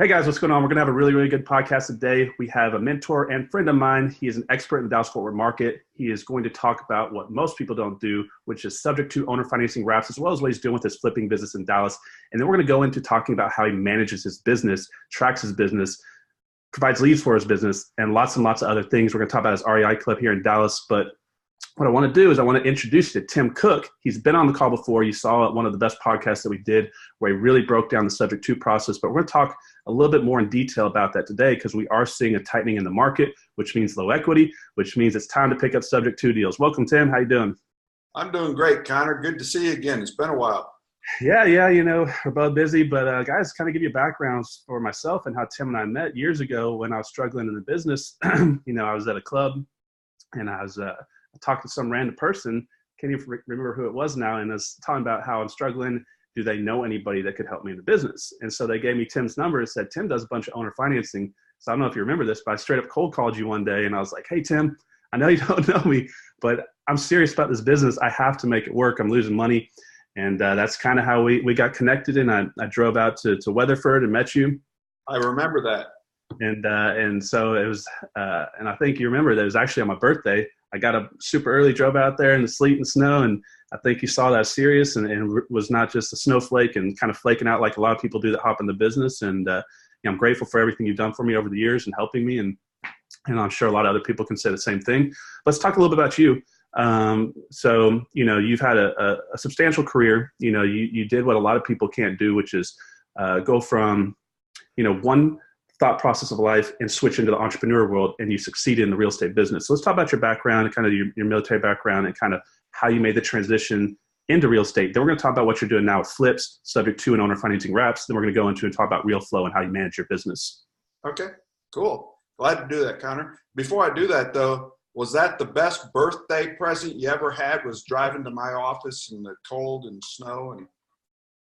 Hey guys, what's going on? We're going to have a really good podcast today. We have a mentor and friend of mine. He is an expert in the Dallas-Fort Worth market. He is going to talk about what most people don't do, which is subject to owner financing wraps, as well as what he's doing with his flipping business in Dallas. And then we're going to go into talking about how he manages his business, tracks his business, provides leads for his business, and lots of other things. We're going to talk about his REI club here in Dallas. But what I want to do is I want to introduce you to Tim Cook. He's been on the call before. You saw one of the best podcasts that we did where he really broke down the subject to process. But we're going to talk a little bit more in detail about that today because we are seeing a tightening in the market, which means low equity, which means it's time to pick up subject to deals. Welcome, Tim. How you doing? I'm doing great, Connor. Good to see you again. It's been a while. Yeah, we're both busy. But guys, kind of give you a background for myself and how Tim and I met years ago when I was struggling in the business. I was at a club and I was talking to some random person. Can't even remember who it was now. And I was talking about how I'm struggling. Do they know anybody that could help me in the business? And so they gave me Tim's number and said, Tim does a bunch of owner financing. So I don't know if you remember this, but I straight up cold called you one day and I was like, hey, Tim, I know you don't know me, but I'm serious about this business. I have to make it work. I'm losing money. And that's kind of how we got connected. And I drove out to Weatherford and met you. I remember that. And so it was, and I think you remember that it was actually on my birthday. I got up super early, drove out there in the sleet and snow, and I think you saw that I was serious and was not just a snowflake and kind of flaking out like a lot of people do that hop in the business. And I'm grateful for everything you've done for me over the years and helping me, and I'm sure a lot of other people can say the same thing. Let's talk a little bit about you. So you've had a substantial career. You did what a lot of people can't do, which is go from one thought process of life and switch into the entrepreneur world, and you succeed in the real estate business. So let's talk about your background and kind of your military background and kind of how you made the transition into real estate. Then we're going to talk about what you're doing now with flips, subject to and owner financing wraps. Then we're going to go into and talk about real flow and how you manage your business. Okay, cool. Glad to do that, Connor. Before I do that though, was that the best birthday present you ever had, was driving to my office in the cold and snow? And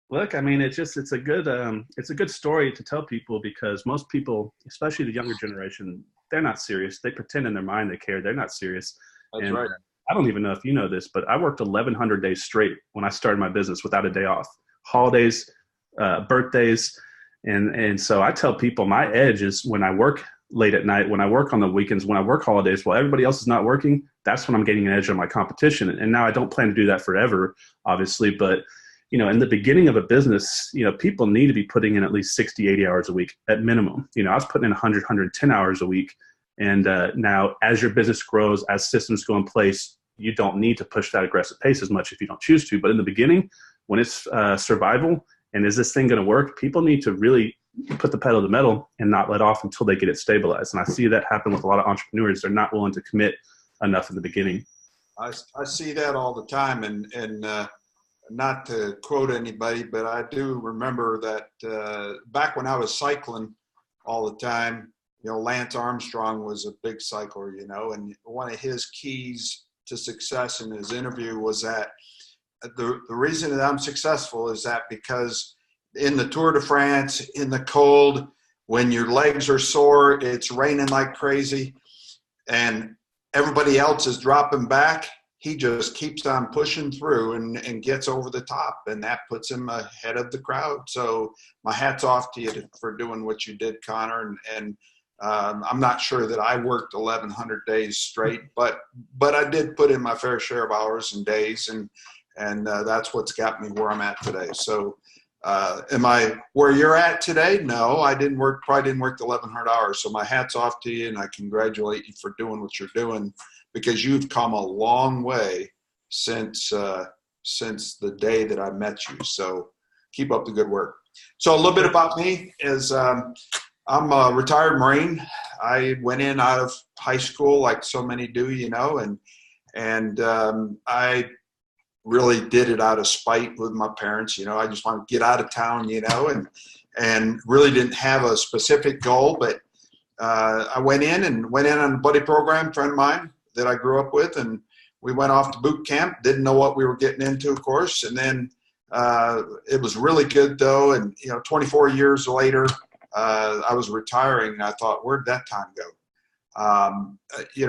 look, I mean, it's a good story to tell people because most people, especially the younger generation, they're not serious. They pretend in their mind they care. They're not serious. That's right. I don't even know if you know this, but I worked 1,100 days straight when I started my business without a day off. Holidays, birthdays. And so I tell people my edge is when I work late at night, when I work on the weekends, when I work holidays, while everybody else is not working, that's when I'm getting an edge on my competition. And now I don't plan to do that forever, obviously, but in the beginning of a business, people need to be putting in at least 60, 80 hours a week at minimum. I was putting in 100, 110 hours a week. And now as your business grows, as systems go in place, you don't need to push that aggressive pace as much if you don't choose to. But in the beginning, when it's survival and is this thing going to work, people need to really put the pedal to the metal and not let off until they get it stabilized. And I see that happen with a lot of entrepreneurs. They're not willing to commit enough in the beginning. I see that all the time. And not to quote anybody, but I do remember that back when I was cycling all the time, Lance Armstrong was a big cycler, and one of his keys to success in his interview was that the reason that I'm successful is that because in the Tour de France, in the cold, when your legs are sore, it's raining like crazy, and everybody else is dropping back, he just keeps on pushing through and gets over the top, and that puts him ahead of the crowd. So my hat's off to you for doing what you did, Connor. And I'm not sure that I worked 1,100 days straight, but I did put in my fair share of hours and days, and that's what's got me where I'm at today. So am I where you're at today? No, I probably didn't work the 1,100 hours. So my hat's off to you, and I congratulate you for doing what you're doing, because you've come a long way since the day that I met you. So keep up the good work. So a little bit about me is I'm a retired Marine. I went in out of high school like so many do, and I really did it out of spite with my parents. I just wanted to get out of town, and really didn't have a specific goal, but I went in on a buddy program, friend of mine that I grew up with, and we went off to boot camp. Didn't know what we were getting into, of course, and then it was really good though. And 24 years later, I was retiring, and I thought, where'd that time go?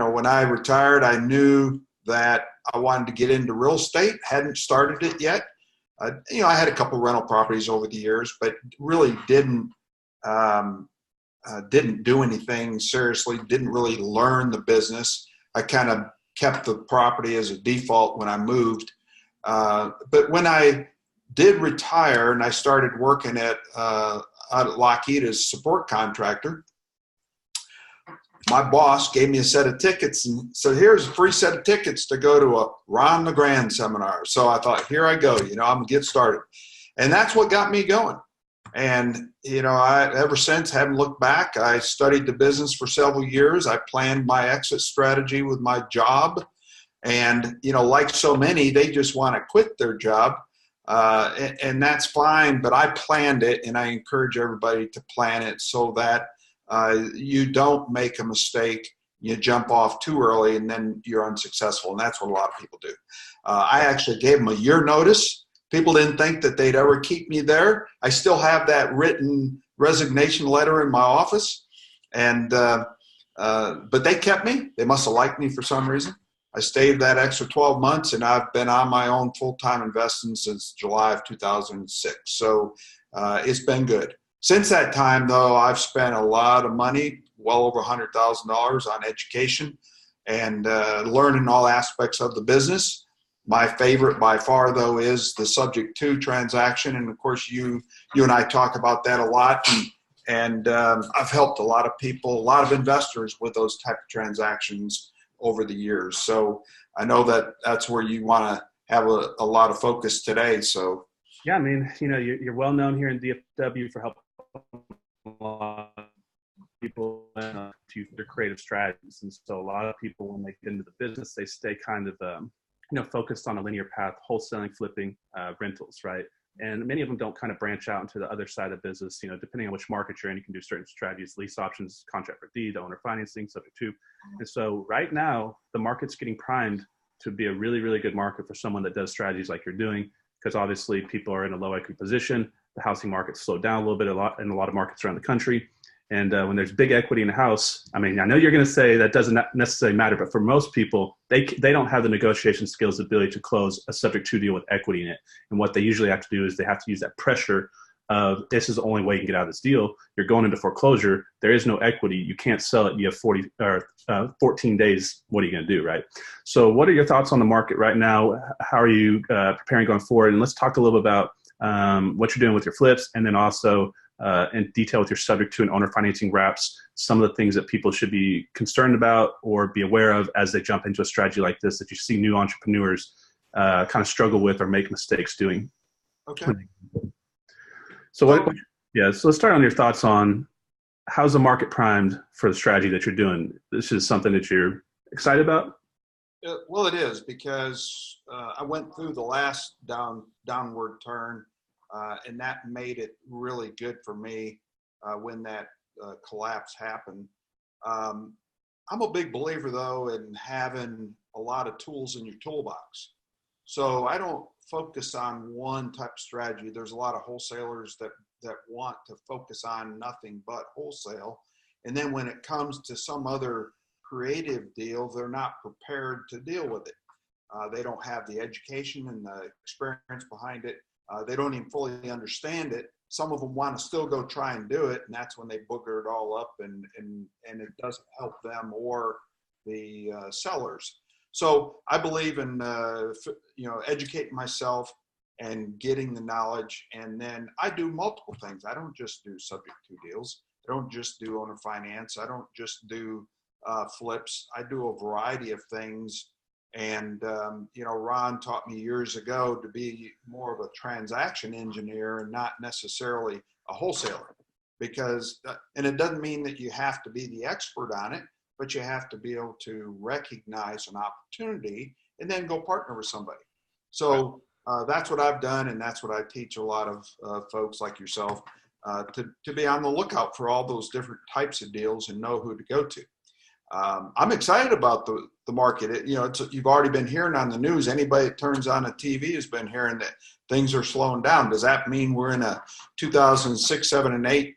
When I retired, I knew that I wanted to get into real estate. Hadn't started it yet. I had a couple rental properties over the years, but really didn't didn't do anything seriously, didn't really learn the business. I kind of kept the property as a default when I moved. But when I did retire and I started working at Lockheed as a support contractor, my boss gave me a set of tickets and said, here's a free set of tickets to go to a Ron LeGrand seminar. So I thought, here I go, I'm going to get started. And that's what got me going. And, I ever since haven't looked back. I studied the business for several years. I planned my exit strategy with my job. And, like so many, they just want to quit their job. And that's fine. But I planned it, and I encourage everybody to plan it so that you don't make a mistake. You jump off too early, and then you're unsuccessful. And that's what a lot of people do. I actually gave them a year notice. People didn't think that they'd ever keep me there. I still have that written resignation letter in my office, and but they kept me. They must have liked me for some reason. I stayed that extra 12 months, and I've been on my own full-time investing since July of 2006. So it's been good. Since that time, though, I've spent a lot of money, well over $100,000 on education and learning all aspects of the business. My favorite by far, though, is the subject to transaction. And of course, you and I talk about that a lot. And I've helped a lot of people, a lot of investors with those type of transactions over the years. So I know that that's where you want to have a lot of focus today. So yeah, I mean, you're well known here in DFW for helping a lot of people to their creative strategies. And so a lot of people, when they get into the business, they stay kind of focused on a linear path, wholesaling, flipping, rentals, right? And many of them don't kind of branch out into the other side of business. Depending on which market you're in, you can do certain strategies, lease options, contract for deed, owner financing, subject to. And so right now, the market's getting primed to be a really, really good market for someone that does strategies like you're doing, because obviously people are in a low equity position. The housing market slowed down a little bit in a lot of markets around the country. And when there's big equity in a house, I mean, I know you're going to say that doesn't necessarily matter, but for most people, they don't have the negotiation skills, ability to close a subject to deal with equity in it. And what they usually have to do is they have to use that pressure of, this is the only way you can get out of this deal. You're going into foreclosure. There is no equity. You can't sell it. You have 14 days. What are you going to do, right? So what are your thoughts on the market right now? How are you preparing going forward? And let's talk a little bit about what you're doing with your flips, and then also in detail with your subject to and owner financing wraps, some of the things that people should be concerned about or be aware of as they jump into a strategy like this that you see new entrepreneurs kind of struggle with or make mistakes doing. Okay. So so let's start on your thoughts on how's the market primed for the strategy that you're doing. This is something that you're excited about? Well, it is, because I went through the last downward turn. And that made it really good for me when that collapse happened. I'm a big believer, though, in having a lot of tools in your toolbox. So I don't focus on one type of strategy. There's a lot of wholesalers that want to focus on nothing but wholesale. And then when it comes to some other creative deal, they're not prepared to deal with it. They don't have the education and the experience behind it. They don't even fully understand it. Some of them want to still go try and do it, and that's when they booger it all up, and it doesn't help them or the sellers. So I believe in educating myself and getting the knowledge, and then I do multiple things. I don't just do subject to deals. I don't just do owner finance. I don't just do flips. I do a variety of things. And, Ron taught me years ago to be more of a transaction engineer and not necessarily a wholesaler, because, and it doesn't mean that you have to be the expert on it, but you have to be able to recognize an opportunity and then go partner with somebody. So that's what I've done. And that's what I teach a lot of folks like yourself to be on the lookout for all those different types of deals and know who to go to. I'm excited about the market. You've already been hearing on the news. Anybody that turns on a TV has been hearing that things are slowing down. Does that mean we're in a 2006, 7, and 8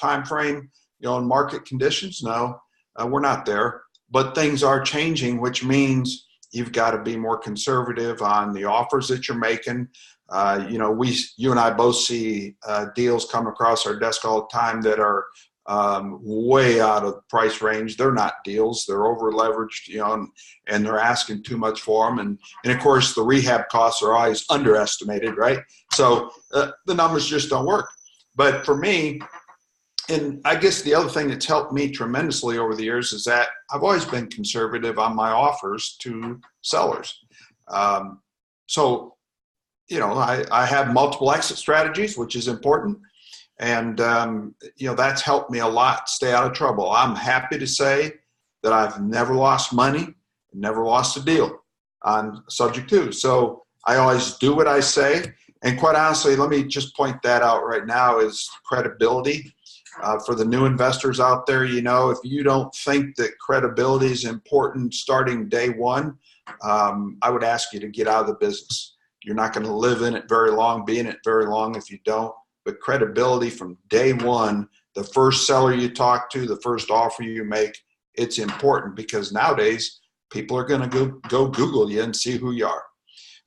time frame, in market conditions? No, we're not there. But things are changing, which means you've got to be more conservative on the offers that you're making. You and I both see deals come across our desk all the time that are way out of price range. They're not deals. They're over leveraged, and they're asking too much for them. And of course, the rehab costs are always underestimated, right? So the numbers just don't work. But for me, and I guess the other thing that's helped me tremendously over the years is that I've always been conservative on my offers to sellers. So, I have multiple exit strategies, which is important. And, that's helped me a lot stay out of trouble. I'm happy to say that I've never lost money, never lost a deal on subject to. So I always do what I say. And quite honestly, let me just point that out right now is credibility. For the new investors out there, if you don't think that credibility is important starting day one, I would ask you to get out of the business. You're not going to live in it very long, be in it very long if you don't. But credibility from day one, the first seller you talk to, the first offer you make, it's important because nowadays people are going to go Google you and see who you are.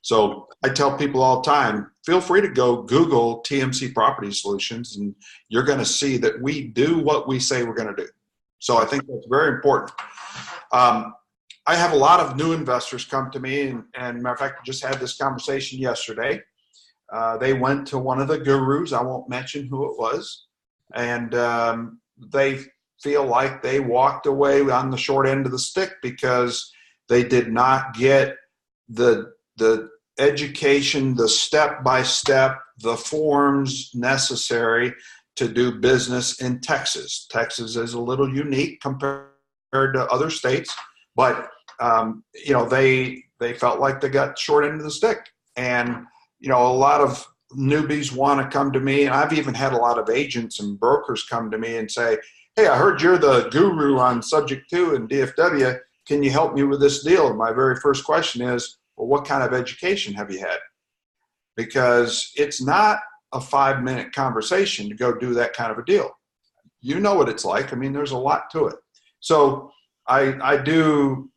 So I tell people all the time, feel free to go Google TMC Property Solutions, and you're going to see that we do what we say we're going to do. So I think that's very important. I have a lot of new investors come to me, and matter of fact, I just had this conversation yesterday. They went to one of the gurus. I won't mention who it was. And they feel like they walked away on the short end of the stick because they did not get the education, the step-by-step, the forms necessary to do business in Texas. Texas is a little unique compared to other states, but they felt like they got short end of the stick. And a lot of newbies want to come to me, and I've even had a lot of agents and brokers come to me and say, hey, I heard you're the guru on subject to and DFW. Can you help me with this deal? And my very first question is, well, what kind of education have you had? Because it's not a 5-minute conversation to go do that kind of a deal. You know what it's like. I mean, there's a lot to it. So I do,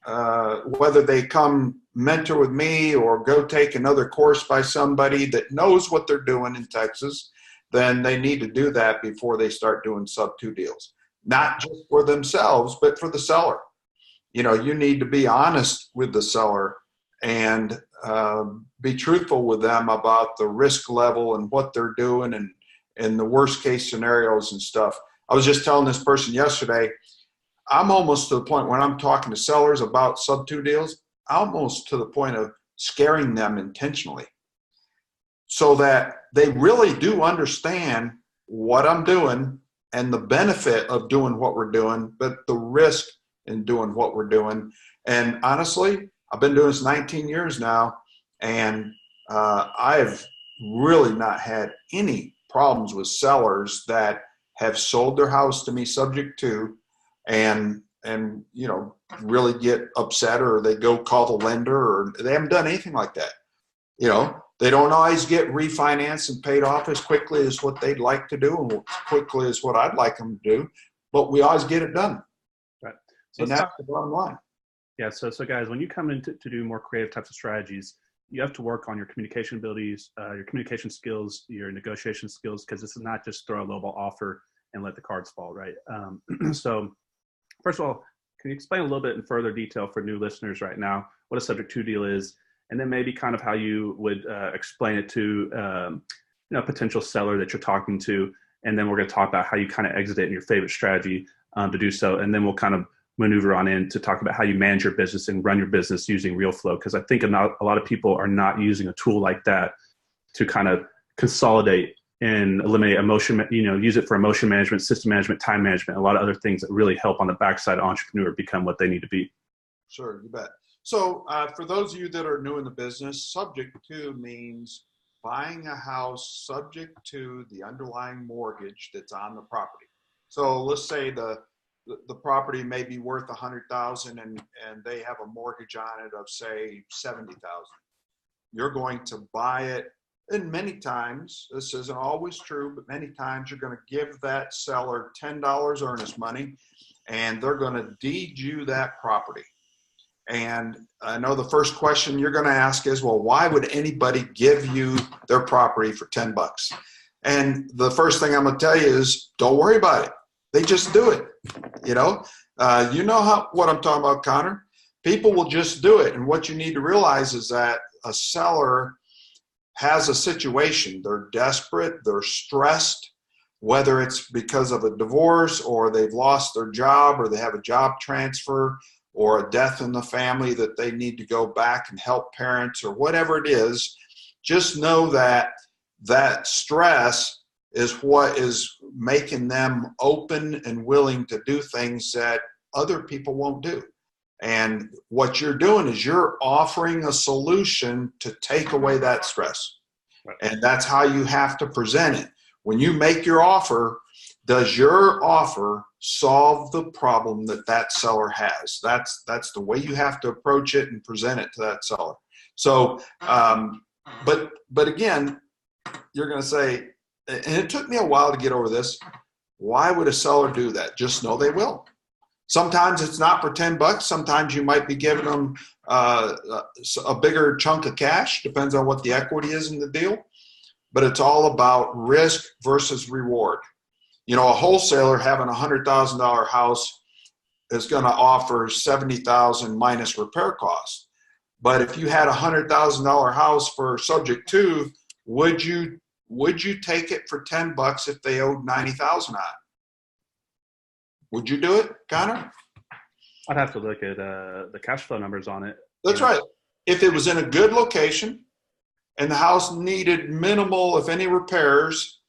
whether they come mentor with me or go take another course by somebody that knows what they're doing in Texas, then they need to do that before they start doing sub-2 deals. Not just for themselves, but for the seller. You need to be honest with the seller and be truthful with them about the risk level and what they're doing and the worst case scenarios and stuff. I was just telling this person yesterday, I'm almost to the point when I'm talking to sellers about sub-2 deals, almost to the point of scaring them intentionally so that they really do understand what I'm doing and the benefit of doing what we're doing, but the risk in doing what we're doing. And honestly, I've been doing this 19 years now, and I've really not had any problems with sellers that have sold their house to me subject to and really get upset, or they go call the lender, or they haven't done anything like that. They don't always get refinanced and paid off as quickly as what they'd like to do and as quickly as what I'd like them to do, but we always get it done. Right. And that's the bottom line. Yeah. So guys, when you come in to do more creative types of strategies, you have to work on your communication abilities, your communication skills, your negotiation skills, because this is not just throw a lowball offer and let the cards fall, right? So first of all, can you explain a little bit in further detail for new listeners right now what a subject to deal is, and then maybe kind of how you would explain it to a potential seller that you're talking to, and then we're going to talk about how you kind of exit it and your favorite strategy to do so, and then we'll kind of maneuver on in to talk about how you manage your business and run your business using RealFlow, because I think a lot of people are not using a tool like that to kind of consolidate and eliminate emotion, use it for emotion management, system management, time management, a lot of other things that really help on the backside entrepreneur become what they need to be. Sure, you bet. So for those of you that are new in the business, subject to means buying a house subject to the underlying mortgage that's on the property. So let's say the property may be worth $100,000 and they have a mortgage on it of say $70,000. You're going to buy it, and many times, this isn't always true, but many times you're going to give that seller $10 earnest money, and they're going to deed you that property. And I know the first question you're going to ask is, well, why would anybody give you their property for $10? And the first thing I'm going to tell you is, don't worry about it. They just do it. You know what I'm talking about, Connor. People will just do it. And what you need to realize is that a seller has a situation. They're desperate. They're stressed, whether it's because of a divorce or they've lost their job or they have a job transfer or a death in the family that they need to go back and help parents or whatever it is. Just know that that stress is what is making them open and willing to do things that other people won't do. And what you're doing is you're offering a solution to take away that stress. Right. And that's how you have to present it. When you make your offer, does your offer solve the problem that that seller has? That's the way you have to approach it and present it to that seller. So, but again, you're going to say, and it took me a while to get over this, why would a seller do that? Just know they will. Sometimes it's not for $10. Sometimes you might be giving them a bigger chunk of cash. Depends on what the equity is in the deal. But it's all about risk versus reward. You know, a wholesaler having a $100,000 house is going to offer $70,000 minus repair costs. But if you had a $100,000 house for subject to, would you take it for $10 if they owed $90,000 on it? Would you do it, Connor? I'd have to look at the cash flow numbers on it. That's right. If it was in a good location and the house needed minimal, if any, repairs,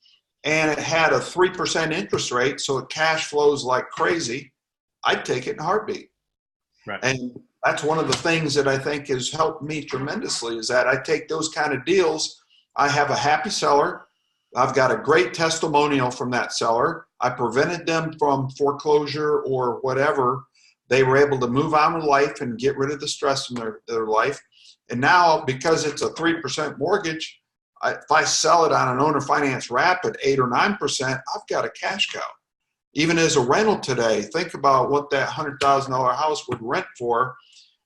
and it had a 3% interest rate, so it cash flows like crazy, I'd take it in a heartbeat. Right. And that's one of the things that I think has helped me tremendously is that I take those kind of deals. I have a happy seller. I've got a great testimonial from that seller. I prevented them from foreclosure or whatever. They were able to move on with life and get rid of the stress in their life. And now, because it's a 3% mortgage, if I sell it on an owner finance wrap at 8 or 9%, I've got a cash cow. Even as a rental today, think about what that $100,000 house would rent for.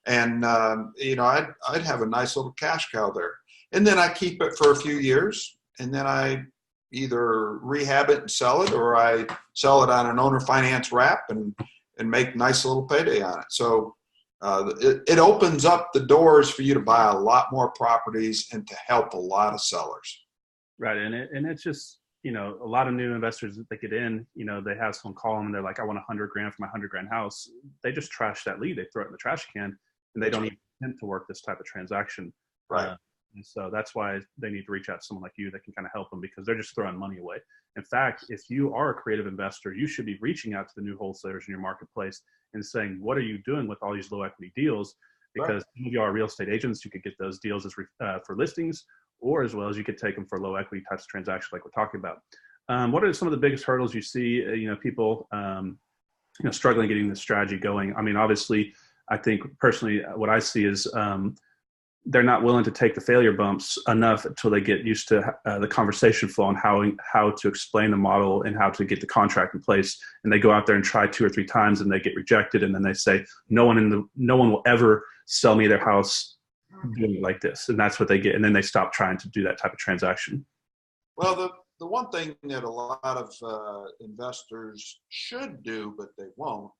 And, I'd have a nice little cash cow there. And then I keep it for a few years, and then I either rehab it and sell it, or I sell it on an owner finance wrap and make nice little payday on it. So it opens up the doors for you to buy a lot more properties and to help a lot of sellers. Right. And it's just, a lot of new investors that they get in, they have someone call them and they're like, I want $100,000 for my $100,000 house. They just trash that lead. They throw it in the trash can, and they don't even intend to work this type of transaction. Right. And so that's why they need to reach out to someone like you that can kind of help them, because they're just throwing money away. In fact, if you are a creative investor, you should be reaching out to the new wholesalers in your marketplace and saying, what are you doing with all these low equity deals? Because some of you are real estate agents, you could get those deals as for listings, or as well as you could take them for low equity types of transactions like we're talking about. What are some of the biggest hurdles you see, people, struggling getting this strategy going? I mean, obviously, I think personally what I see is they're not willing to take the failure bumps enough until they get used to the conversation flow on how to explain the model and how to get the contract in place. And they go out there and try 2 or 3 times and they get rejected. And then they say, no one will ever sell me their house doing it like this. And that's what they get. And then they stop trying to do that type of transaction. Well, the one thing that a lot of investors should do, but they won't,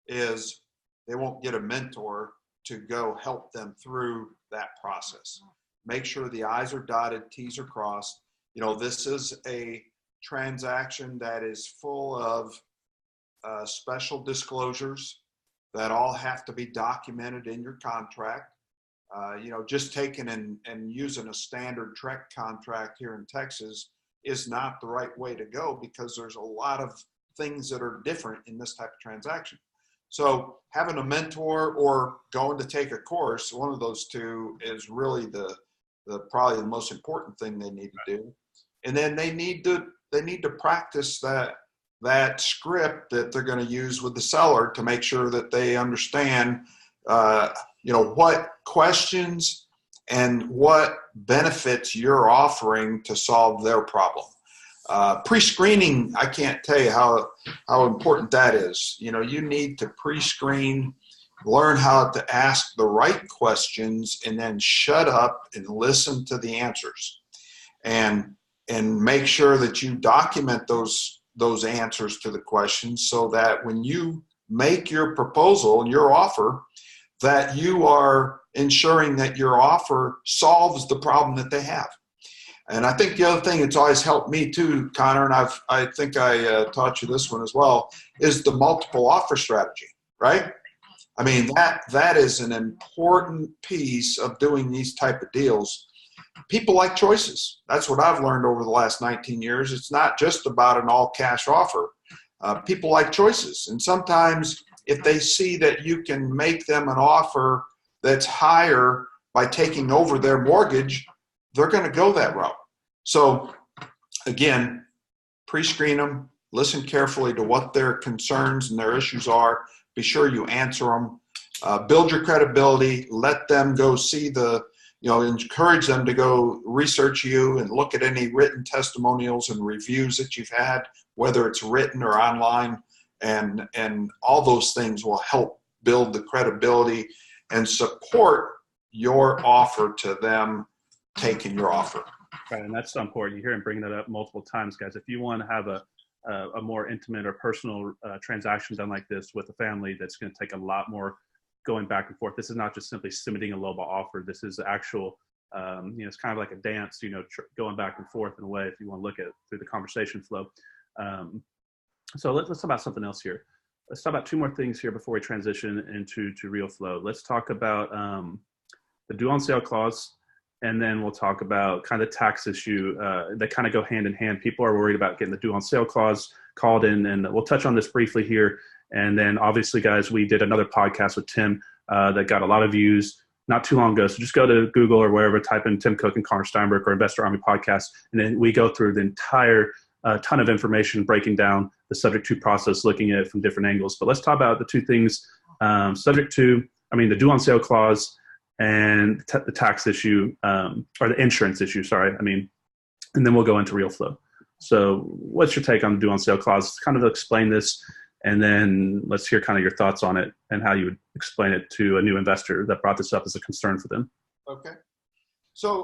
is they won't get a mentor to go help them through that process. Make sure the I's are dotted, T's are crossed. This is a transaction that is full of special disclosures that all have to be documented in your contract. Just taking and using a standard TREC contract here in Texas is not the right way to go, because there's a lot of things that are different in this type of transaction. So having a mentor or going to take a course, one of those two is really the probably the most important thing they need to do. And then they need to practice that script that they're going to use with the seller to make sure that they understand what questions and what benefits you're offering to solve their problem. Pre-screening, I can't tell you how important that is. You need to pre-screen learn how to ask the right questions, and then shut up and listen to the answers, and make sure that you document those answers to the questions, so that when you make your proposal and your offer, that you are ensuring that your offer solves the problem that they have. And I think the other thing that's always helped me too, Connor, and I think I taught you this one as well, is the multiple offer strategy, right? I mean, that is an important piece of doing these type of deals. People like choices. That's what I've learned over the last 19 years. It's not just about an all cash offer. People like choices. And sometimes if they see that you can make them an offer that's higher by taking over their mortgage, they're going to go that route. So again, pre-screen them, listen carefully to what their concerns and their issues are. Be sure you answer them. Build your credibility. Let them go see encourage them to go research you and look at any written testimonials and reviews that you've had, whether it's written or online. And all those things will help build the credibility and support your offer to them taking your offer. Right, and that's so important. You hear him bringing that up multiple times, guys. If you want to have a more intimate or personal transaction done like this with a family, that's going to take a lot more going back and forth. This is not just simply submitting a lowball offer. This is actual, it's kind of like a dance, going back and forth in a way, if you want to look at it through the conversation flow. So let's talk about something else here. Let's talk about two more things here before we transition into real flow. Let's talk about the due on sale clause, and then we'll talk about kind of tax issue that kind of go hand in hand. People are worried about getting the due on sale clause called in, and we'll touch on this briefly here. And then obviously, guys, we did another podcast with Tim that got a lot of views not too long ago. So just go to Google or wherever, type in Tim Cook and Connor Steinberg or Investor Army podcast. And then we go through the entire ton of information, breaking down the subject to process, looking at it from different angles. But let's talk about the two things, the due on sale clause and the tax issue, or the insurance issue, and then we'll go into real flow. So what's your take on the due on sale clause? Kind of explain this, and then let's hear kind of your thoughts on it and how you would explain it to a new investor that brought this up as a concern for them. Okay. So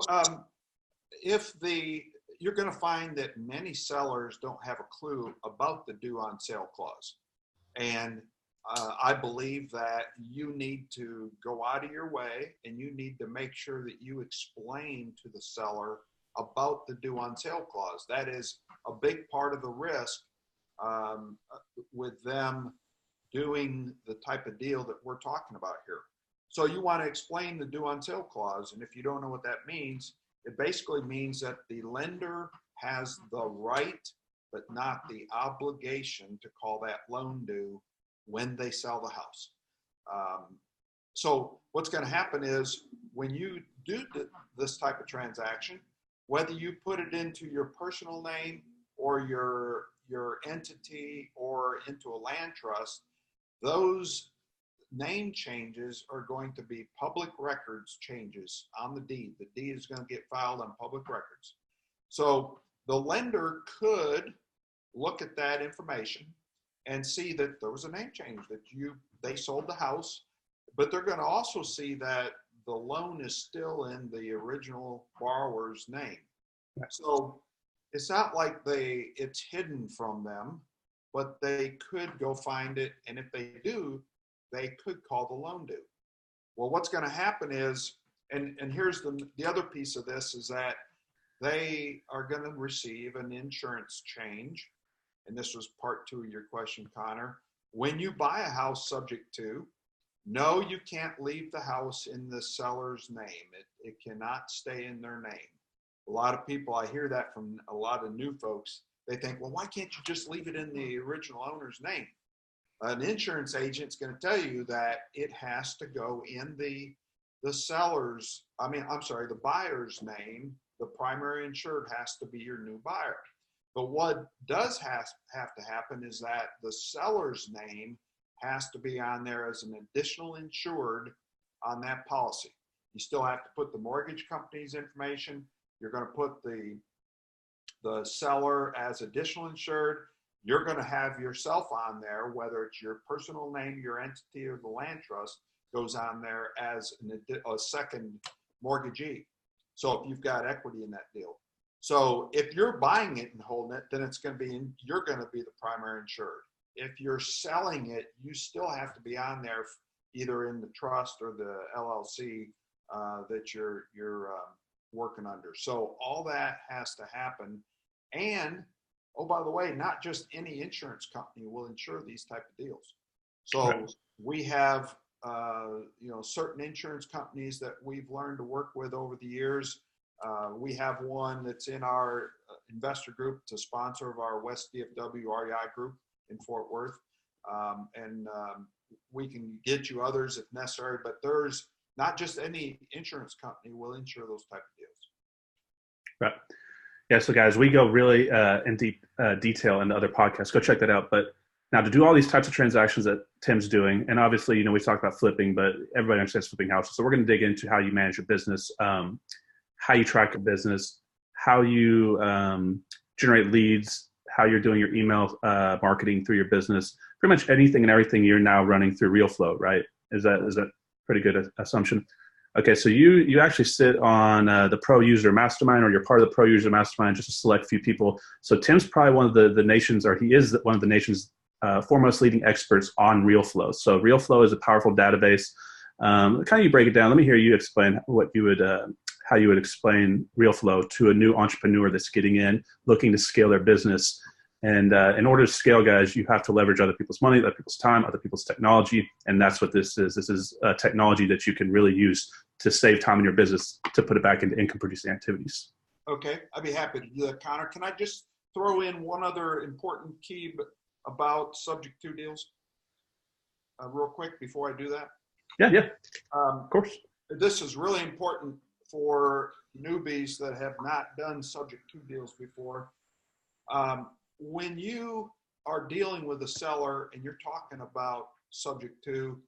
you're going to find that many sellers don't have a clue about the due on sale clause. And I believe that you need to go out of your way and you need to make sure that you explain to the seller about the due on sale clause. That is a big part of the risk with them doing the type of deal that we're talking about here. So you want to explain the due on sale clause. And if you don't know what that means, it basically means that the lender has the right, but not the obligation to call that loan due when they sell the house. So what's going to happen is when you do this type of transaction, whether you put it into your personal name or your entity or into a land trust, those name changes are going to be public records changes on the deed. The deed is going to get filed on public records. So the lender could look at that information and see that there was a name change, that they sold the house, but they're going to also see that the loan is still in the original borrower's name. So it's not like it's hidden from them, but they could go find it, and if they do, they could call the loan due. Well, what's going to happen is, and here's the other piece of this, is that they are going to receive an insurance change. And this was part 2 of your question, Connor. When you buy a house subject to, no, you can't leave the house in the seller's name. It cannot stay in their name. A lot of people, I hear that from a lot of new folks. They think, well, why can't you just leave it in the original owner's name? An insurance agent's going to tell you that it has to go in the buyer's name. The primary insured has to be your new buyer. But what does have to happen is that the seller's name has to be on there as an additional insured on that policy. You still have to put the mortgage company's information. You're going to put the seller as additional insured, you're going to have yourself on there, whether it's your personal name, your entity, or the land trust goes on there as a second mortgagee. So if you've got equity in that deal. So if you're buying it and holding it, then it's going to be, you're going to be the primary insured. If you're selling it, you still have to be on there, either in the trust or the LLC that you're working under. So all that has to happen. And oh, by the way, not just any insurance company will insure these type of deals. So we have certain insurance companies that we've learned to work with over the years. We have one that's in our investor group, to sponsor of our West DFW REI group in Fort Worth. We can get you others if necessary, but there's not just any insurance company will insure those type of deals. Right. Yeah. So guys, we go really in deep detail into other podcasts. Go check that out. But now to do all these types of transactions that Tim's doing, and obviously, we talked about flipping, but everybody understands flipping houses. So we're going to dig into how you manage your business, how you track your business, how you generate leads, how you're doing your email marketing through your business, pretty much anything and everything you're now running through RealFlow, right? Is that pretty good assumption? Okay, so you actually sit on the Pro User Mastermind, or you're part of the Pro User Mastermind, just a select few people. So Tim's probably one of the nation's, or he is one of the nation's foremost leading experts on RealFlow. So RealFlow is a powerful database. Kind of you break it down. Let me hear you explain what you would, how you would explain RealFlow to a new entrepreneur that's getting in, looking to scale their business. And in order to scale, guys, you have to leverage other people's money, other people's time, other people's technology. And that's what this is. This is a technology that you can really use to save time in your business, to put it back into income producing activities. Okay, I'd be happy to do that, Connor. Can I just throw in one other important key about subject to deals real quick before I do that? Yeah, of course. This is really important for newbies that have not done subject to deals before. When you are dealing with a seller and you're talking about subject to,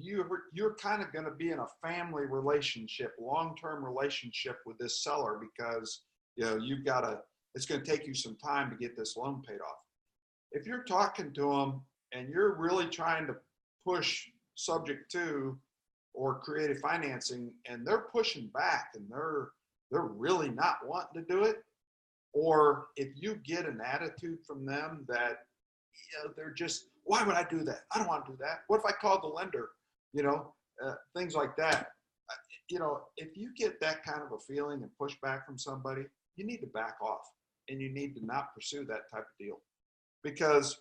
you're kind of going to be in a family relationship, long-term relationship with this seller, because it's going to take you some time to get this loan paid off. If you're talking to them and you're really trying to push subject to or creative financing, and they're pushing back and they're really not wanting to do it, or if you get an attitude from them that they're just, why would I do that? I don't want to do that. What if I called the lender? Things like that. If you get that kind of a feeling and pushback from somebody, you need to back off, and you need to not pursue that type of deal. Because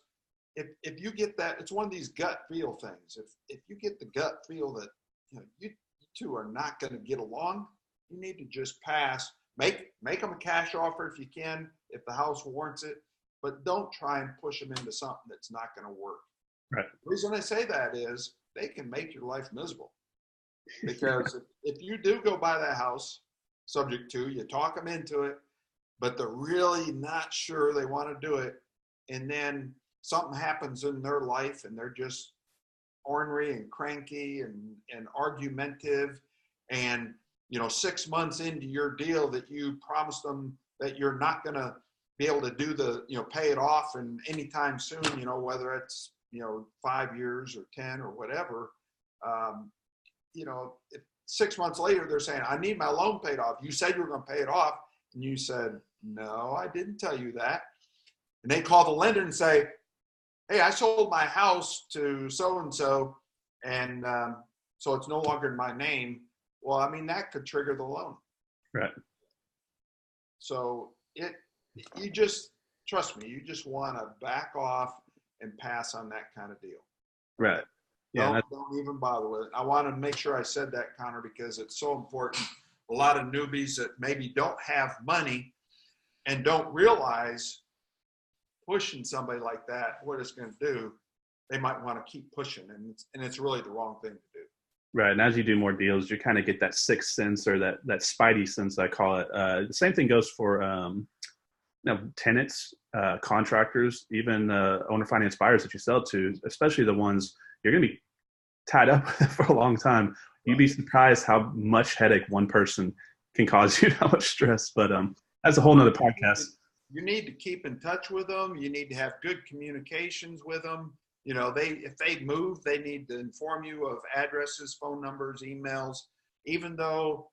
if you get that, it's one of these gut feel things. If you get the gut feel that you two are not going to get along, you need to just pass. Make them a cash offer if you can, if the house warrants it, but don't try and push them into something that's not going to work. Right. The reason I say that is they can make your life miserable. Because if you do go buy that house subject to, you talk them into it, but they're really not sure they want to do it, and then something happens in their life and they're just ornery and cranky and argumentative, and 6 months into your deal that you promised them that you're not going to be able to do pay it off and anytime soon, whether it's 5 years or 10 or whatever, if 6 months later they're saying, I need my loan paid off. You said you were going to pay it off, and you said, no, I didn't tell you that. And they call the lender and say, hey, I sold my house to so-and-so, and so it's no longer in my name. Well, that could trigger the loan. Right. So you just, trust me, you just want to back off and pass on that kind of deal. Right. Yeah. Don't even bother with it. I want to make sure I said that, Connor, because it's so important. A lot of newbies that maybe don't have money and don't realize pushing somebody like that, what it's going to do, they might want to keep pushing, and it's really the wrong thing to do. Right. And as you do more deals, you kind of get that sixth sense, or that spidey sense, I call it. The same thing goes for tenants, contractors, even owner finance buyers that you sell to, especially the ones you're going to be tied up with for a long time. You'd be surprised how much headache one person can cause you, how much stress. But that's a whole nother podcast. you need to keep in touch with them. You need to have good communications with them. You know, if they move, they need to inform you of addresses, phone numbers, emails, even though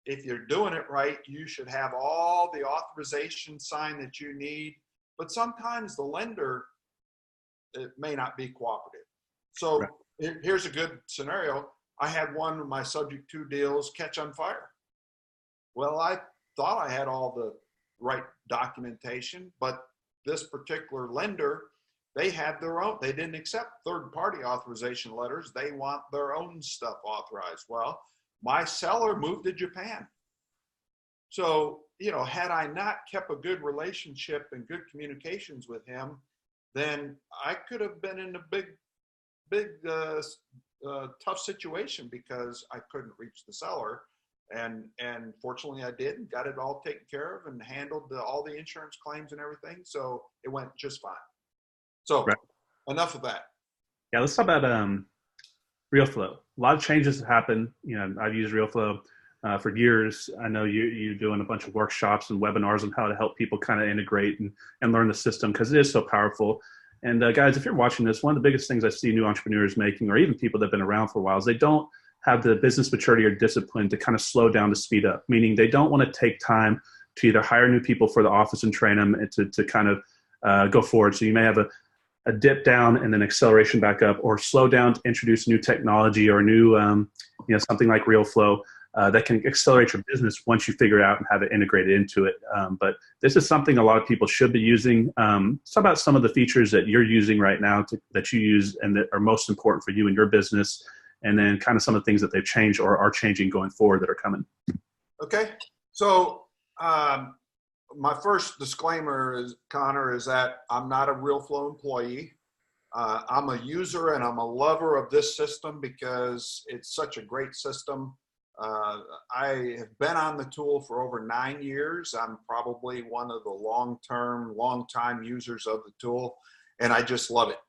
if you're doing it right, you should have all the authorization signed that you need. But sometimes the lender, it may not be cooperative. So Right. Here's a good scenario. I had one of my subject to deals catch on fire. Well, I thought I had all the right documentation, but this particular lender, they had their own. They didn't accept third-party authorization letters. They want their own stuff authorized. Well, my seller moved to Japan. So, you know, had I not kept a good relationship and good communications with him, then I could have been in a big, tough situation because I couldn't reach the seller. And fortunately I did, and got it all taken care of and handled all the insurance claims and everything. So it went just fine. So Right. enough of that. Yeah, let's talk about RealFlow. A lot of changes have happened. You know, I've used RealFlow for years. I know you're doing a bunch of workshops and webinars on how to help people kind of integrate and learn the system because it is so powerful. And guys, if you're watching this, one of the biggest things I see new entrepreneurs making, or even people that have been around for a while, is they don't have the business maturity or discipline to kind of slow down to speed up, meaning they don't want to take time to either hire new people for the office and train them and to kind of go forward. So you may have a dip down and then acceleration back up, or slow down to introduce new technology or new, something like RealFlow that can accelerate your business once you figure it out and have it integrated into it. But this is something a lot of people should be using. Talk about some of the features that you're using right now that you use and that are most important for you in your business, and then kind of some of the things that they've changed or are changing going forward that are coming. Okay. So my first disclaimer is, Connor, is that I'm not a RealFlow employee. I'm a user and I'm a lover of this system because it's such a great system. I have been on the tool for over 9 years. I'm probably one of the long-time users of the tool, and I just love it.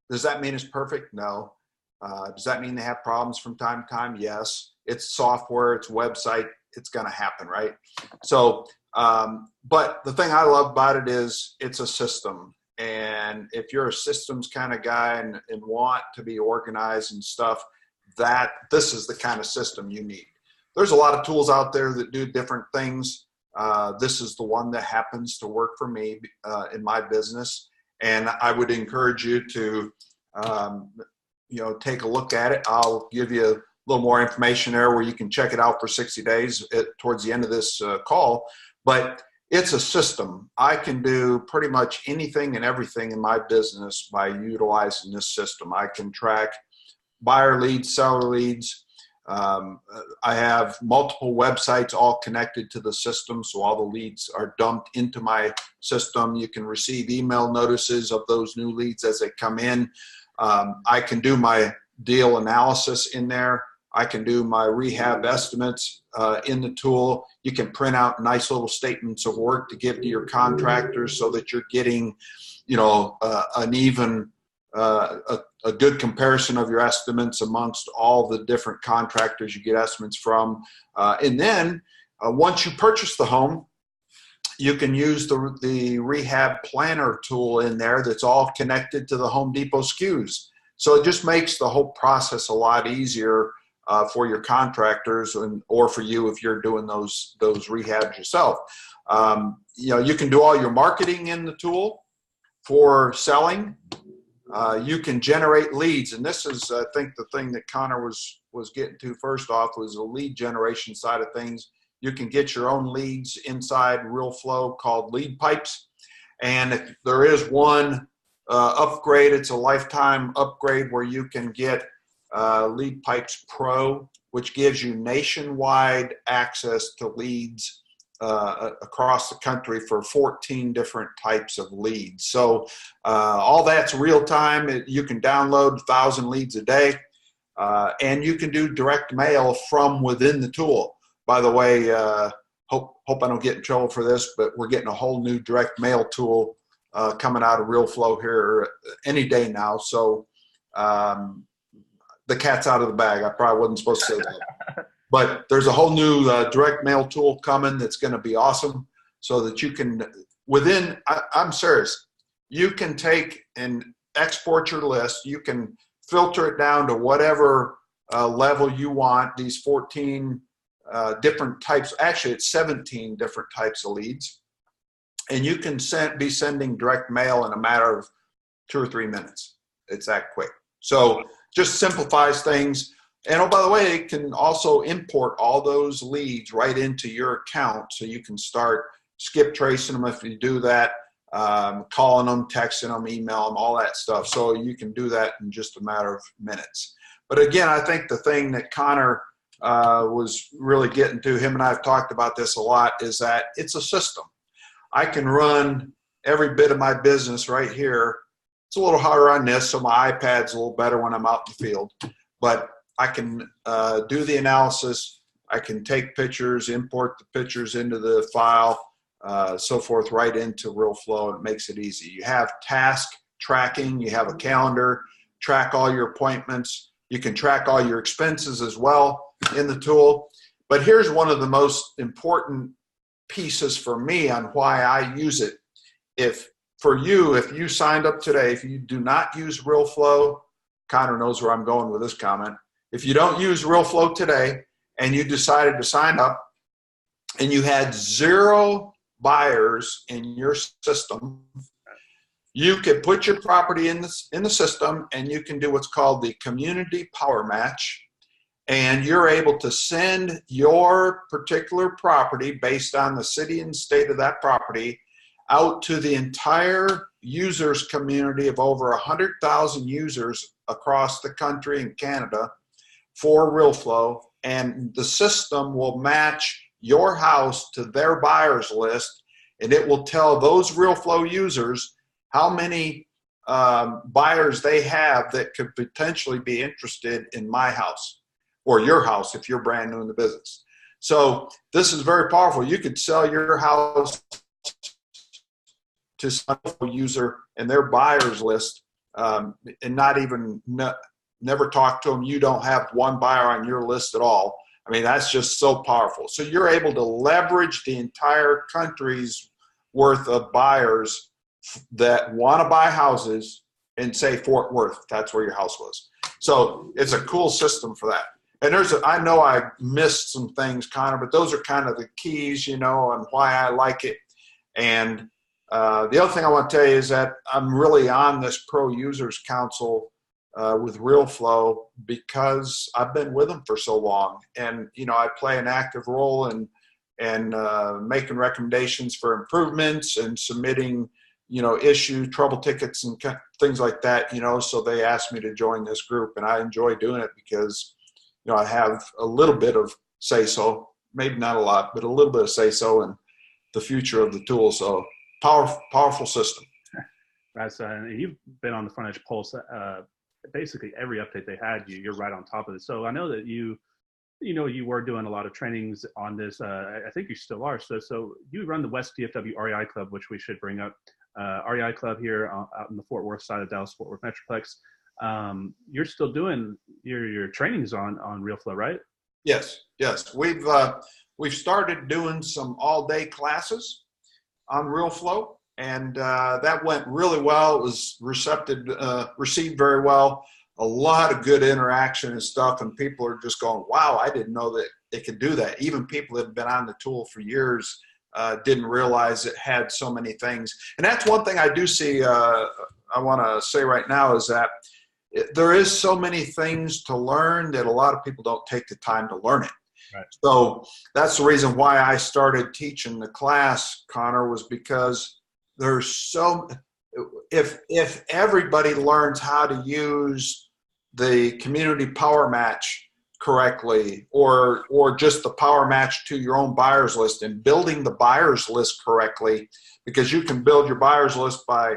Does that mean it's perfect? No. Does that mean they have problems from time to time? Yes. It's software, it's website, it's going to happen, right? So, but the thing I love about it is it's a system. And if you're a systems kind of guy and want to be organized and stuff, this is the kind of system you need. There's a lot of tools out there that do different things. This is the one that happens to work for me in my business. And I would encourage you to, take a look at it. I'll give you a little more information there where you can check it out for 60 days towards the end of this call. But it's a system. I can do pretty much anything and everything in my business by utilizing this system. I can track buyer leads, seller leads. I have multiple websites all connected to the system, so all the leads are dumped into my system. You can receive email notices of those new leads as they come in. I can do my deal analysis in there. I can do my rehab estimates in the tool. You can print out nice little statements of work to give to your contractors so that you're getting, an even a good comparison of your estimates amongst all the different contractors you get estimates from. And then once you purchase the home, you can use the rehab planner tool in there that's all connected to the Home Depot SKUs. So it just makes the whole process a lot easier for your contractors or for you if you're doing those rehabs yourself. You can do all your marketing in the tool for selling. You can generate leads, and this is, I think, the thing that Connor was getting to first off was the lead generation side of things. You can get your own leads inside RealFlow called Lead Pipes, and if there is one upgrade, it's a lifetime upgrade where you can get Lead Pipes Pro, which gives you nationwide access to leads across the country for 14 different types of leads. So all that's real time. You can download 1,000 leads a day, and you can do direct mail from within the tool. By the way, hope I don't get in trouble for this, but we're getting a whole new direct mail tool coming out of RealFlow here any day now. So the cat's out of the bag. I probably wasn't supposed to say that. But there's a whole new direct mail tool coming that's going to be awesome so that you can I'm serious, you can take and export your list. You can filter it down to whatever level you want, these 14 different types. Actually, it's 17 different types of leads. And you can be sending direct mail in a matter of 2 or 3 minutes. It's that quick. So just simplifies things. And oh, by the way, it can also import all those leads right into your account. So you can start skip tracing them if you do that, calling them, texting them, email them, all that stuff. So you can do that in just a matter of minutes. But again, I think the thing that Connor was really getting to, him and I have talked about this a lot, is that it's a system. I can run every bit of my business right here. It's a little harder on this, so my iPad's a little better when I'm out in the field. But I can do the analysis. I can take pictures, import the pictures into the file, so forth, right into RealFlow. It makes it easy. You have task tracking. You have a calendar. Track all your appointments. You can track all your expenses as well in the tool. But here's one of the most important pieces for me on why I use it. If you signed up today, if you do not use RealFlow, Connor knows where I'm going with this comment. If you don't use RealFlow today and you decided to sign up and you had 0 buyers in your system, you could put your property in the system and you can do what's called the Community Power Match. And you're able to send your particular property based on the city and state of that property out to the entire users community of over 100,000 users across the country and Canada for RealFlow. And the system will match your house to their buyers list, and it will tell those RealFlow users how many buyers they have that could potentially be interested in my house or your house if you're brand new in the business. So this is very powerful. You could sell your house to some user and their buyers list and never talk to them. You don't have one buyer on your list at all. I mean, that's just so powerful. So you're able to leverage the entire country's worth of buyers that want to buy houses in, say, Fort Worth. That's where your house was. So it's a cool system for that. And I know I missed some things, Connor, but those are kind of the keys, and why I like it. And the other thing I want to tell you is that I'm really on this Pro Users Council with RealFlow because I've been with them for so long. And, I play an active role in making recommendations for improvements and submitting, issue trouble tickets and things like that, so they asked me to join this group, and I enjoy doing it because, I have a little bit of say-so, maybe not a lot, but a little bit of say-so in the future of the tool. So powerful system. That's you've been on the Front Edge Pulse. Basically every update they had, you're right on top of it. So I know that you were doing a lot of trainings on this. I think you still are. So you run the West DFW REI Club, which we should bring up. REI Club here out in the Fort Worth side of Dallas-Fort Worth Metroplex. You're still doing your trainings on RealFlow, right? Yes. We've started doing some all-day classes on RealFlow, and that went really well. It was received very well. A lot of good interaction and stuff, and people are just going, wow, I didn't know that it could do that. Even people that have been on the tool for years didn't realize it had so many things. And that's one thing I do see, I want to say right now, is that there is so many things to learn that a lot of people don't take the time to learn it. Right. So that's the reason why I started teaching the class, Connor, was because there's if everybody learns how to use the Community Power Match correctly, or just the Power Match to your own buyers list, and building the buyers list correctly, because you can build your buyers list by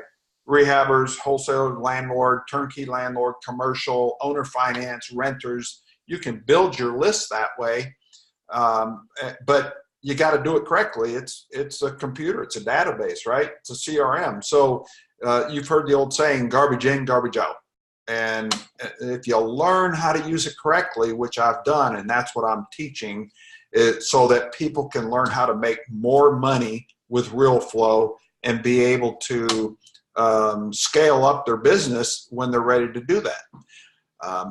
rehabbers, wholesale landlord, turnkey landlord, commercial, owner finance, renters. You can build your list that way, but you got to do it correctly. It's a computer, it's a database, right? It's a CRM. So you've heard the old saying, garbage in, garbage out. And if you learn how to use it correctly, which I've done, and that's what I'm teaching, so that people can learn how to make more money with RealFlow and be able to scale up their business when they're ready to do that.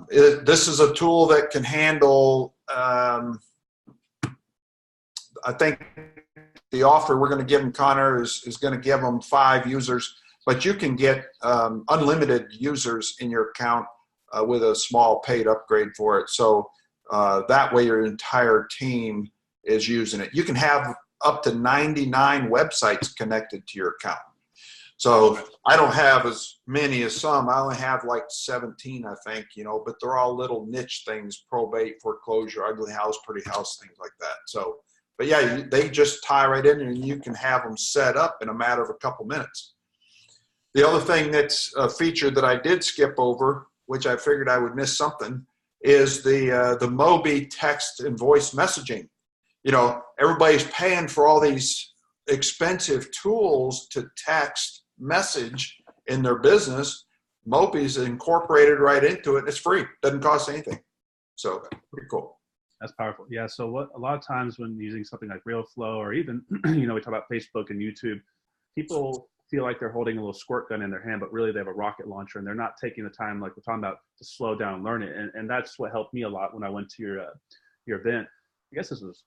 This is a tool that can handle, I think the offer we're going to give them, Connor, is going to give them 5 users, but you can get unlimited users in your account with a small paid upgrade for it. So that way your entire team is using it. You can have up to 99 websites connected to your account. So I don't have as many as some. I only have like 17, I think, but they're all little niche things: probate, foreclosure, ugly house, pretty house, things like that. So, but yeah, they just tie right in and you can have them set up in a matter of a couple minutes. The other thing that's a feature that I did skip over, which I figured I would miss something, is the Mobi text and voice messaging. Everybody's paying for all these expensive tools to text message in their business. Mobi's incorporated right into it. It's free. Doesn't cost anything. So pretty cool. That's powerful. Yeah. So a lot of times when using something like RealFlow, or even, we talk about Facebook and YouTube, people feel like they're holding a little squirt gun in their hand, but really they have a rocket launcher and they're not taking the time, like we're talking about, to slow down and learn it. And that's what helped me a lot when I went to your event. I guess this was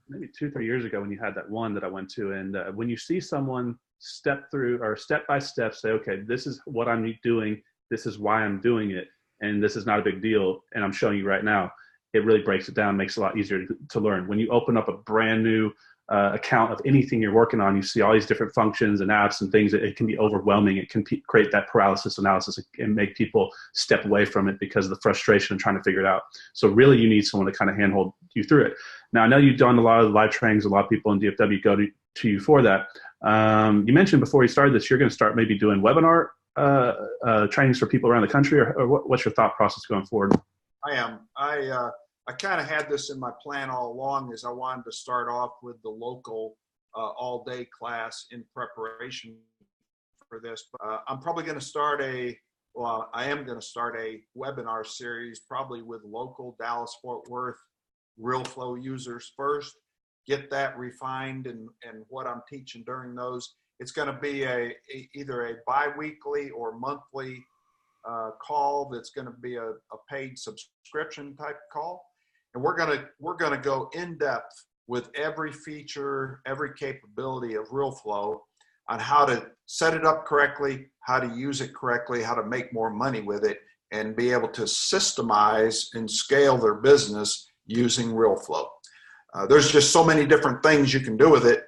maybe 2-3 years ago when you had that one that I went to. And when you see someone step through or step by step say, okay, this is what I'm doing, this is why I'm doing it, and this is not a big deal, and I'm showing you right now, it really breaks it down, makes it a lot easier to learn. When you open up a brand new account of anything you're working on, you see all these different functions and apps and things. It can be overwhelming. It can create that paralysis analysis and make people step away from it because of the frustration of trying to figure it out. So really you need someone to kind of handhold you through it. Now, I know you've done a lot of live trainings. A lot of people in DFW go to you for that. You mentioned before you started this, you're going to start maybe doing webinar trainings for people around the country, or what's your thought process going forward? I am. I kind of had this in my plan all along, is I wanted to start off with the local all-day class in preparation for this. I'm probably going to start I am going to start a webinar series, probably with local Dallas-Fort Worth RealFlow users first, get that refined and what I'm teaching during those. It's going to be either a bi-weekly or monthly call that's going to be a paid subscription type call. And we're going to go in depth with every feature, every capability of RealFlow on how to set it up correctly, how to use it correctly, how to make more money with it, and be able to systemize and scale their business using RealFlow. There's just so many different things you can do with it,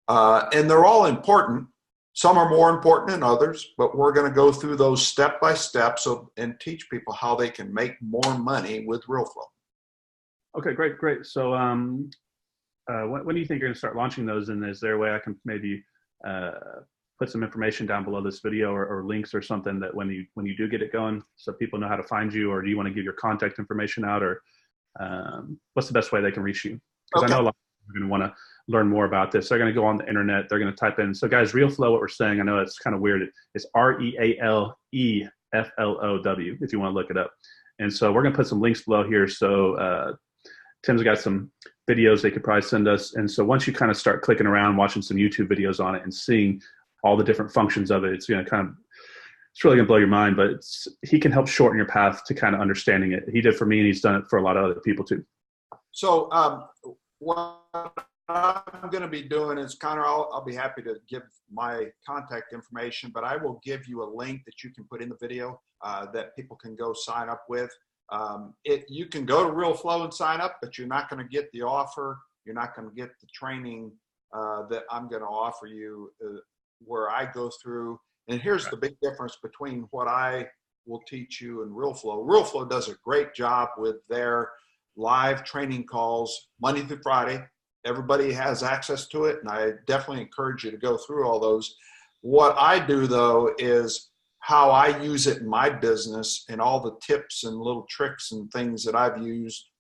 and they're all important. Some are more important than others, but we're going to go through those step by step and teach people how they can make more money with RealFlow. Okay, great. So when do you think you're going to start launching those? And is there a way I can maybe put some information down below this video or links or something that when you do get it going, so people know how to find you? Or do you want to give your contact information out, or what's the best way they can reach you? Because I know a lot of people are going to want to learn more about this. They're going to go on the internet. They're going to type in. So guys, RealFlow, what we're saying, I know it's kind of weird. It's RealEFLOW if you want to look it up. And so we're going to put some links below here. So Tim's got some videos they could probably send us. And so once you kind of start clicking around, watching some YouTube videos on it and seeing all the different functions of it, it's going to it's really going to blow your mind, but he can help shorten your path to kind of understanding it. He did for me, and he's done it for a lot of other people too. So what I'm going to be doing is, Connor, I'll be happy to give my contact information, but I will give you a link that you can put in the video that people can go sign up with. You can go to RealFlow and sign up, but you're not going to get the offer. You're not going to get the training that I'm going to offer you where I go through. And here's the big difference between what I will teach you and RealFlow. RealFlow does a great job with their live training calls Monday through Friday. Everybody has access to it, and I definitely encourage you to go through all those. What I do, though, is how I use it in my business and all the tips and little tricks and things that I've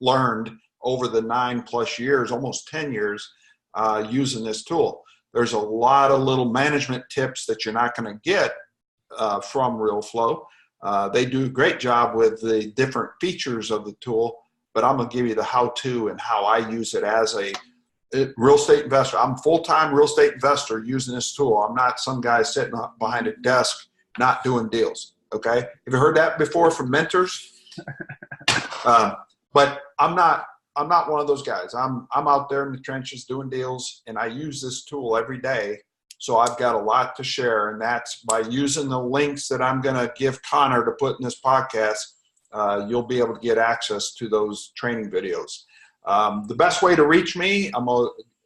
learned over the 9+ years, almost 10 years, using this tool. There's a lot of little management tips that you're not going to get from RealFlow. They do a great job with the different features of the tool, but I'm going to give you the how-to and how I use it as real estate investor. I'm a full-time real estate investor using this tool. I'm not some guy sitting behind a desk not doing deals. Okay, have you heard that before from mentors? But I'm not one of those guys. I'm out there in the trenches doing deals, and I use this tool every day. So I've got a lot to share, and that's by using the links that I'm going to give Connor to put in this podcast. You'll be able to get access to those training videos. The best way to reach me,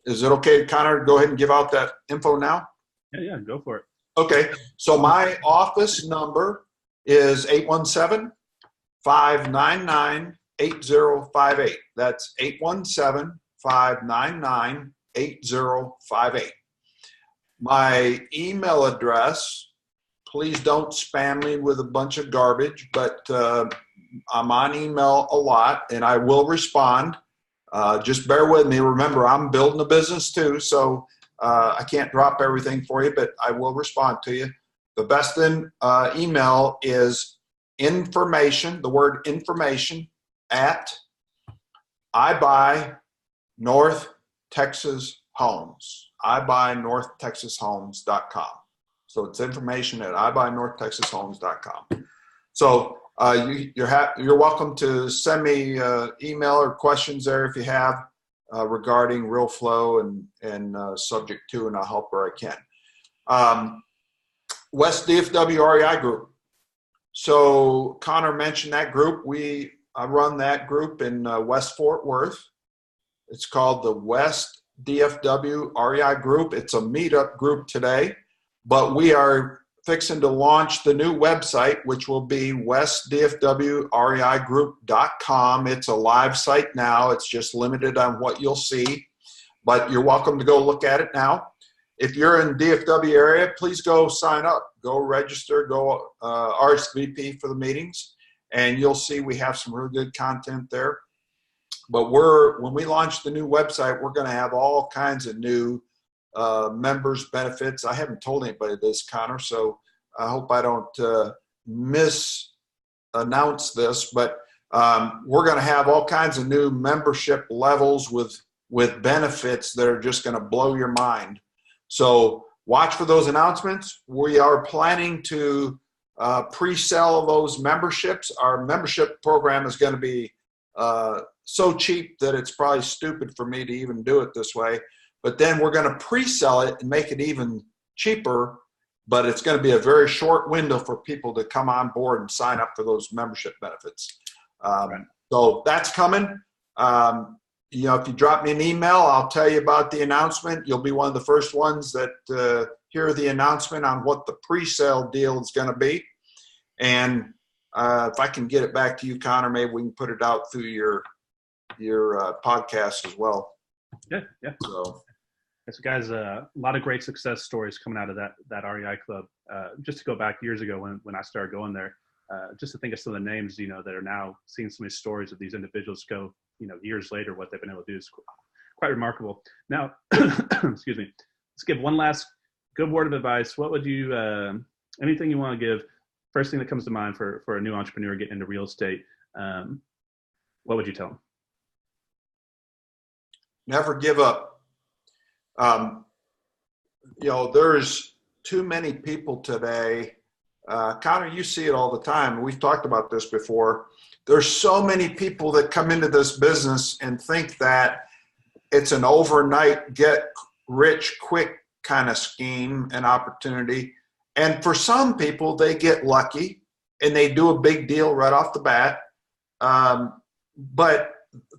is it okay, Connor, to go ahead and give out that info now? Yeah, go for it. Okay. So my office number is 817-599-8058. That's 817-599-8058. My email address, please don't spam me with a bunch of garbage, but I'm on email a lot, and I will respond. Just bear with me. Remember, I'm building a business too, so I can't drop everything for you, but I will respond to you. The best email is information, the word information, at iBuyNorthTexasHomes, iBuyNorthTexasHomes.com. So it's information at iBuyNorthTexasHomes.com. So you're welcome to send me email or questions there if you have regarding RealFlow and subject to, and I'll help where I can. West DFW REI Group. So Connor mentioned that group. I run that group in West Fort Worth. It's called the West DFW REI Group. It's a meetup group today, but we are fixing to launch the new website, which will be westdfwreigroup.com. It's a live site now. It's just limited on what you'll see, but you're welcome to go look at it now. If you're in the DFW area, please go sign up, go register, go RSVP for the meetings, and you'll see we have some really good content there. But when we launch the new website, we're going to have all kinds of new members benefits. I haven't told anybody this, Connor, so I hope I don't misannounce this, but we're going to have all kinds of new membership levels with benefits that are just going to blow your mind. So watch for those announcements. We are planning to pre-sell those memberships. Our membership program is going to be so cheap that it's probably stupid for me to even do it this way. But then we're going to pre-sell it and make it even cheaper, but it's going to be a very short window for people to come on board and sign up for those membership benefits. Right. So that's coming. If you drop me an email, I'll tell you about the announcement. You'll be one of the first ones that hear the announcement on what the pre-sale deal is going to be. And if I can get it back to you, Connor, maybe we can put it out through your podcast as well. Yeah. So guys, a lot of great success stories coming out of that REI club. Just to go back years ago when I started going there, just to think of some of the names, that are now seeing some of these stories of these individuals go, years later, what they've been able to do is quite remarkable. Now, excuse me, let's give one last good word of advice. What would you, anything you want to give, first thing that comes to mind for a new entrepreneur getting into real estate, what would you tell them? Never give up. There's too many people today. Connor, you see it all the time. We've talked about this before. There's so many people that come into this business and think that it's an overnight get rich quick kind of scheme and opportunity. And for some people, they get lucky and they do a big deal right off the bat. But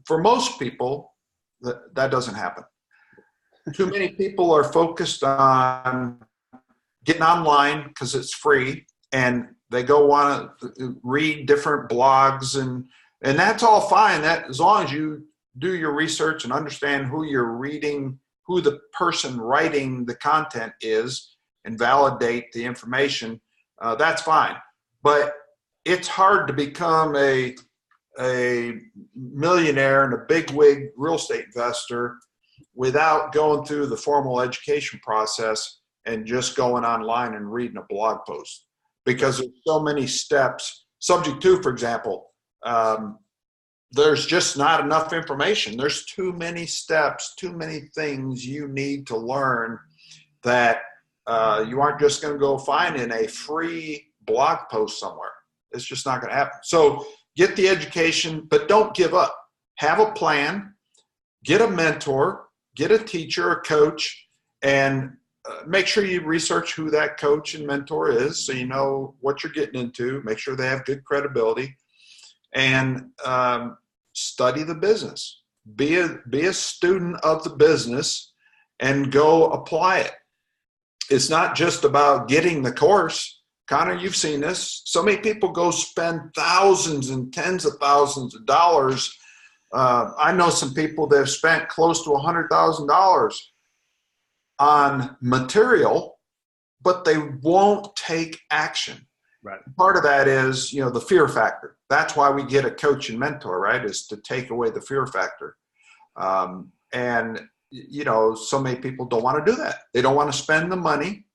for most people, that doesn't happen. Too many people are focused on getting online because it's free, and they want to read different blogs, and that's all fine. That as long as you do your research and understand who you're reading, who the person writing the content is, and validate the information, that's fine. But it's hard to become a millionaire and a bigwig real estate investor without going through the formal education process and just going online and reading a blog post, because there's so many steps. Subject to, for example, there's just not enough information. There's too many steps, too many things you need to learn that you aren't just going to go find in a free blog post somewhere. It's just not going to happen. So get the education, but don't give up. Have a plan, get a mentor, get a teacher, a coach, and make sure you research who that coach and mentor is so you know what you're getting into. Make sure they have good credibility, and study the business. Be a student of the business and go apply it. It's not just about getting the course. Connor, you've seen this. So many people go spend thousands and tens of thousands of dollars. I know some people that have spent close to $100,000 on material, but they won't take action. Right. Part of that is, the fear factor. That's why we get a coach and mentor, right? Is to take away the fear factor. And so many people don't want to do that. They don't want to spend the money.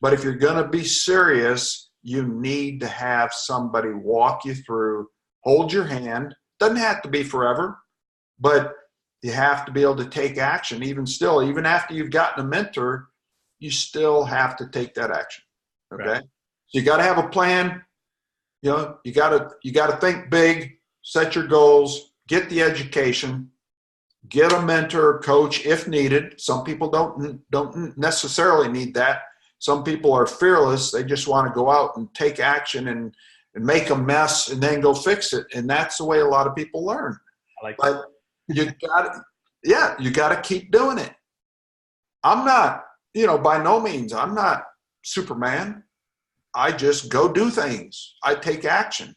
But if you're going to be serious, you need to have somebody walk you through, hold your hand. Doesn't have to be forever, but you have to be able to take action. Even after you've gotten a mentor, you still have to take that action. Okay. Right. So you got to have a plan. You got to think big, set your goals, get the education, get a mentor or coach if needed. Some people don't necessarily need that. Some people are fearless. They just want to go out and take action and make a mess and then go fix it. And that's the way a lot of people learn. I like but that. You got to keep doing it. I'm not, by no means, I'm not Superman. I just go do things. I take action.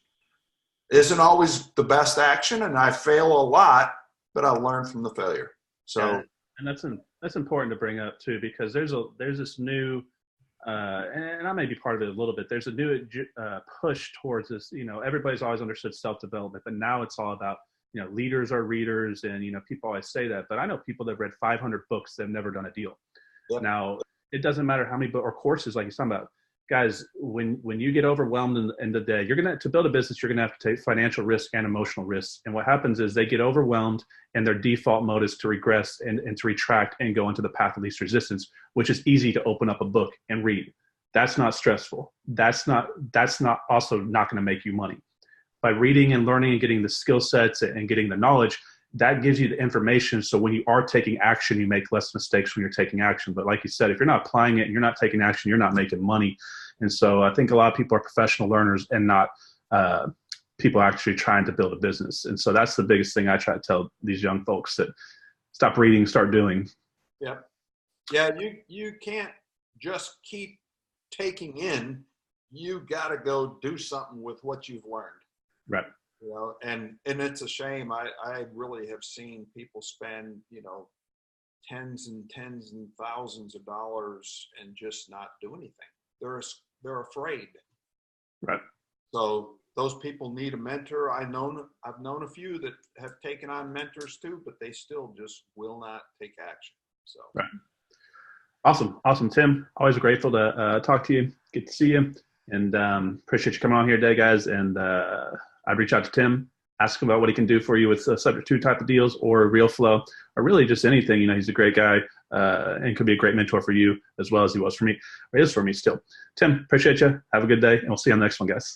Isn't always the best action, and I fail a lot, but I learn from the failure. So, yeah, and that's important to bring up too, because there's this new, and I may be part of it a little bit. There's a new push towards this. Everybody's always understood self-development, but now it's all about leaders are readers, and people always say that. But I know people that have read 500 books that have never done a deal. Yep. Now it doesn't matter how many books or courses, like you're talking about. Guys, when you get overwhelmed in the day, to build a business, you're gonna have to take financial risk and emotional risks. And what happens is they get overwhelmed, and their default mode is to regress and to retract and go into the path of least resistance, which is easy to open up a book and read. That's not stressful. That's not also not going to make you money. By reading and learning and getting the skill sets and getting the knowledge, that gives you the information. So when you are taking action, you make less mistakes when you're taking action. But like you said, if you're not applying it and you're not taking action, you're not making money. And so I think a lot of people are professional learners and not people actually trying to build a business. And so that's the biggest thing I try to tell these young folks, that stop reading, start doing. Yeah. Yeah. You can't just keep taking in. You got to go do something with what you've learned. Right. And it's a shame. I really have seen people spend, tens and tens and thousands of dollars and just not do anything. They're afraid. Right. So those people need a mentor. I've known a few that have taken on mentors too, but they still just will not take action. So. Right. Awesome, Tim. Always grateful to talk to you. Good to see you, and appreciate you coming on here today, guys. And I'd reach out to Tim, ask him about what he can do for you with subject to type of deals or real flow, or really just anything. He's a great guy and could be a great mentor for you as well as he was for me, or is for me still. Tim, appreciate you. Have a good day, and we'll see you on the next one, guys.